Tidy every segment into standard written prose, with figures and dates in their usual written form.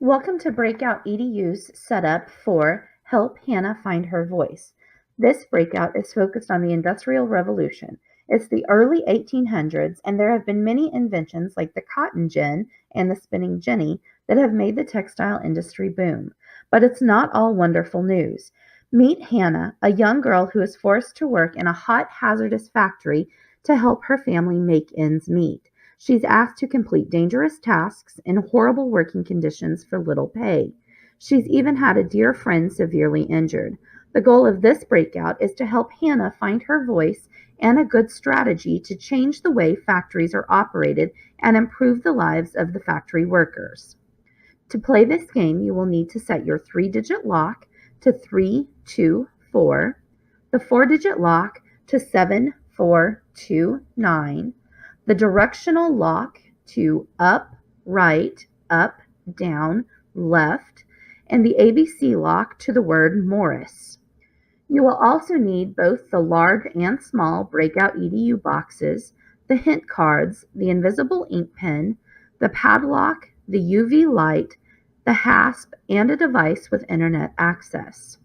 Welcome to Breakout EDU's setup for Help Hannah Find Her Voice. This breakout is focused on the Industrial Revolution. It's the early 1800s, and there have been many inventions like the cotton gin and the spinning jenny that have made the textile industry boom. But it's not all wonderful news. Meet Hannah, a young girl who is forced to work in a hot, hazardous factory to help her family make ends meet. She's asked to complete dangerous tasks in horrible working conditions for little pay. She's even had a dear friend severely injured. The goal of this breakout is to help Hannah find her voice and a good strategy to change the way factories are operated and improve the lives of the factory workers. To play this game, you will need to set your 3-digit lock to 324, the 4-digit lock to 7429, the directional lock to up, right, up, down, left, and the ABC lock to the word Morris. You will also need both the large and small Breakout EDU boxes, the hint cards, the invisible ink pen, the padlock, the UV light, the hasp, and a device with internet access.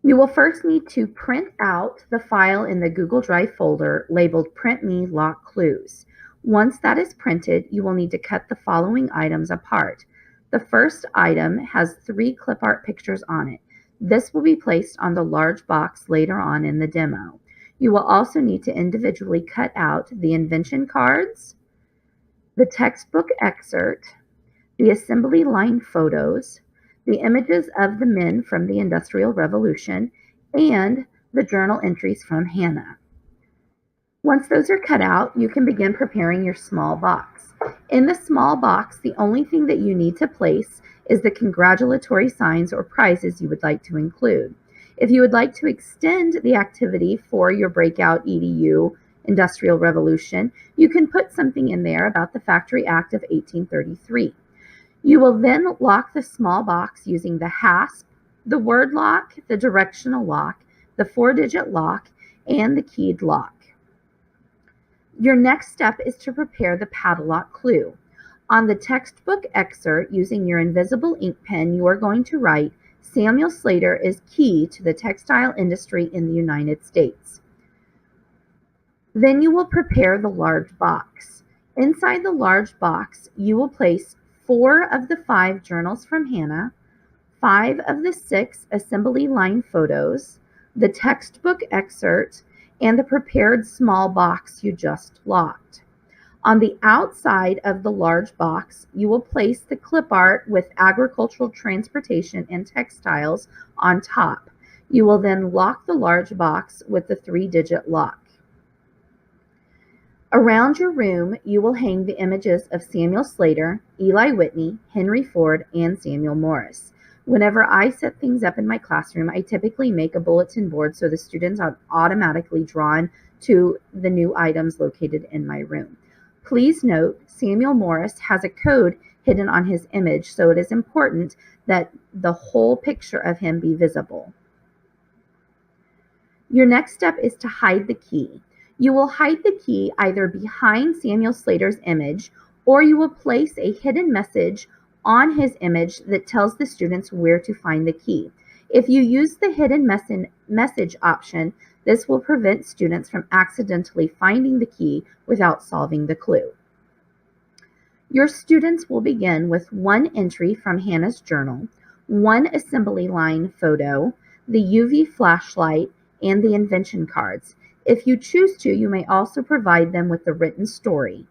You will first need to print out the file in the Google Drive folder labeled Print Me Lock Clues. Once that is printed, you will need to cut the following items apart. The first item has 3 clip art pictures on it. This will be placed on the large box later on in the demo. You will also need to individually cut out the invention cards, the textbook excerpt, the assembly line photos, the images of the men from the Industrial Revolution, and the journal entries from Hannah. Once those are cut out, you can begin preparing your small box. In the small box, the only thing that you need to place is the congratulatory signs or prizes you would like to include. If you would like to extend the activity for your Breakout EDU Industrial Revolution, you can put something in there about the Factory Act of 1833. You will then lock the small box using the hasp, the word lock, the directional lock, the 4-digit lock, and the keyed lock. Your next step is to prepare the padlock clue. On the textbook excerpt, using your invisible ink pen, you are going to write, "Samuel Slater is key to the textile industry in the United States." Then you will prepare the large box. Inside the large box, you will place 4 of the 5 journals from Hannah, 5 of the 6 assembly line photos, the textbook excerpt, and the prepared small box you just locked. On the outside of the large box, you will place the clip art with agricultural transportation and textiles on top. You will then lock the large box with the 3-digit lock. Around your room, you will hang the images of Samuel Slater, Eli Whitney, Henry Ford, and Samuel Morris. Whenever I set things up in my classroom, I typically make a bulletin board so the students are automatically drawn to the new items located in my room. Please note, Samuel Morris has a code hidden on his image, so it is important that the whole picture of him be visible. Your next step is to hide the key. You will hide the key either behind Samuel Slater's image, or you will place a hidden message on his image that tells the students where to find the key. If you use the hidden message option, this will prevent students from accidentally finding the key without solving the clue. Your students will begin with 1 entry from Hannah's journal, 1 assembly line photo, the UV flashlight, and the invention cards. If you choose to, you may also provide them with the written story.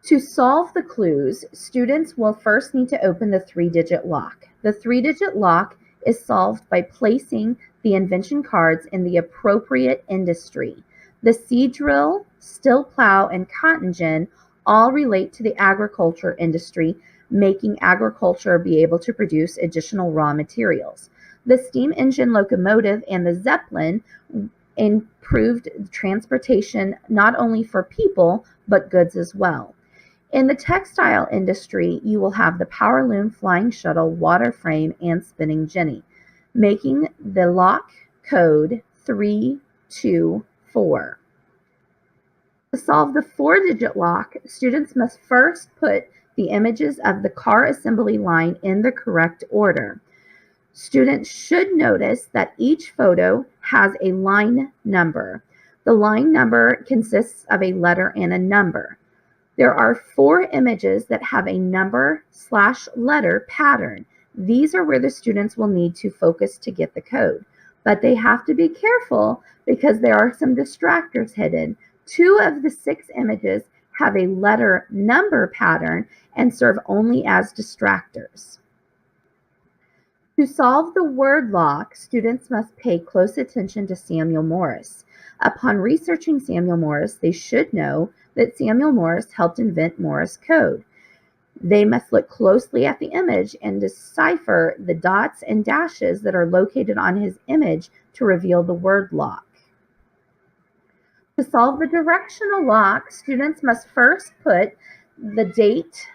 To solve the clues, students will first need to open the 3-digit lock. The 3-digit lock is solved by placing the invention cards in the appropriate industry. The seed drill, still plow, and cotton gin all relate to the agriculture industry, making agriculture be able to produce additional raw materials. The steam engine locomotive and the Zeppelin improved transportation not only for people, but goods as well. In the textile industry, you will have the power loom, flying shuttle, water frame, and spinning jenny, making the lock code 324. To solve the 4-digit lock, students must first put the images of the car assembly line in the correct order. Students should notice that each photo has a line number. The line number consists of a letter and a number. There are 4 images that have a number/letter pattern. These are where the students will need to focus to get the code. But they have to be careful because there are some distractors hidden. 2 of the 6 images have a letter number pattern and serve only as distractors. To solve the word lock, students must pay close attention to Samuel Morse. Upon researching Samuel Morse, they should know that Samuel Morse helped invent Morse code. They must look closely at the image and decipher the dots and dashes that are located on his image to reveal the word lock. To solve the directional lock, students must first put the date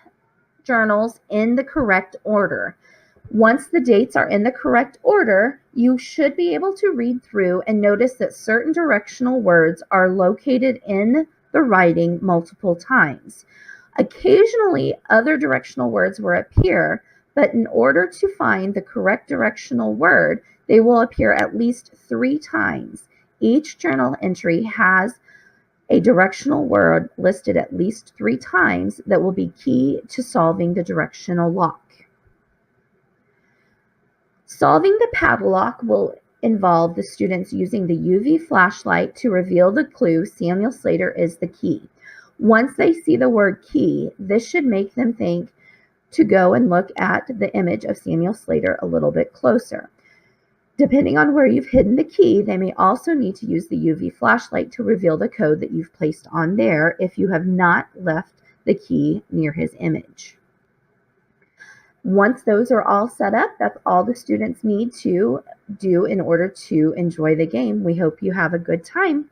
journals in the correct order. Once the dates are in the correct order, you should be able to read through and notice that certain directional words are located in the writing multiple times. Occasionally, other directional words will appear, but in order to find the correct directional word, they will appear at least 3 times. Each journal entry has a directional word listed at least 3 times that will be key to solving the directional lock. Solving the padlock will involve the students using the UV flashlight to reveal the clue Samuel Slater is the key. Once they see the word key, this should make them think to go and look at the image of Samuel Slater a little bit closer. Depending on where you've hidden the key, they may also need to use the UV flashlight to reveal the code that you've placed on there if you have not left the key near his image. Once those are all set up, that's all the students need to do in order to enjoy the game. We hope you have a good time.